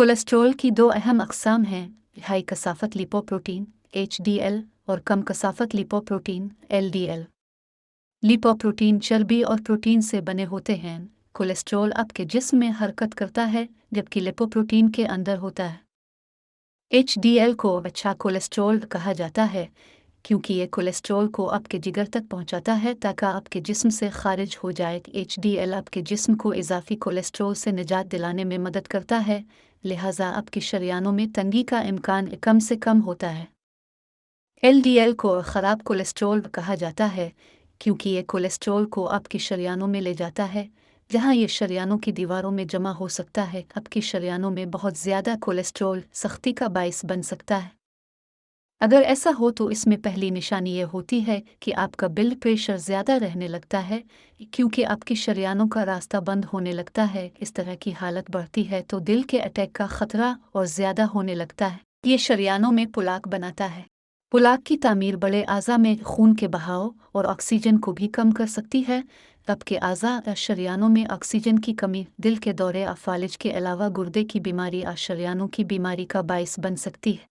Cholesterol की दो अहम अक़साम हैं, हाई कसाफ़त लिपोप्रोटीन HDL और कम कसाफ़त लिपोप्रोटीन LDL। लिपोप्रोटीन चर्बी और प्रोटीन से बने होते हैं। कोलेस्ट्रॉल आपके जिस्म में हरकत करता है, जबकि लिपोप्रोटीन के अंदर होता है। HDL को अच्छा कोलेस्ट्रॉल कहा जाता है क्योंकि ये कोलेस्ट्रॉल को आपके जिगर तक पहुंचाता है ताकि आपके जिस्म से खारिज हो जाए। HDL आपके जिस्म को इजाफी कोलेस्ट्रॉल से निजात दिलाने में मदद करता है, लिहाजा आपके शरियानों में तंगी का इम्कान कम से कम होता है। LDL को ख़राब कोलेस्ट्रॉल कहा जाता है क्योंकि ये कोलेस्ट्रॉल को आपके शरियानों में ले जाता है, जहाँ ये शरियानों की दीवारों में जमा हो सकता है। आपके शरियानों में बहुत ज़्यादा कोलेस्ट्रॉल सख्ती का बायस बन सकता है। अगर ऐसा हो तो इसमें पहली निशानी ये होती है कि आपका ब्लड प्रेशर ज़्यादा रहने लगता है क्योंकि आपकी शरियानों का रास्ता बंद होने लगता है। इस तरह की हालत बढ़ती है तो दिल के अटैक का ख़तरा और ज़्यादा होने लगता है। ये शरियानों में पुलाक बनाता है। पुलाक की तामीर बड़े आज़ा में खून के बहाव और ऑक्सीजन को भी कम कर सकती है। आपके आज़ा या शरियानों में ऑक्सीजन की कमी दिल के दौरे अफालिज के अलावा गुर्दे की बीमारी और शरियानों की बीमारी का बायस बन सकती है।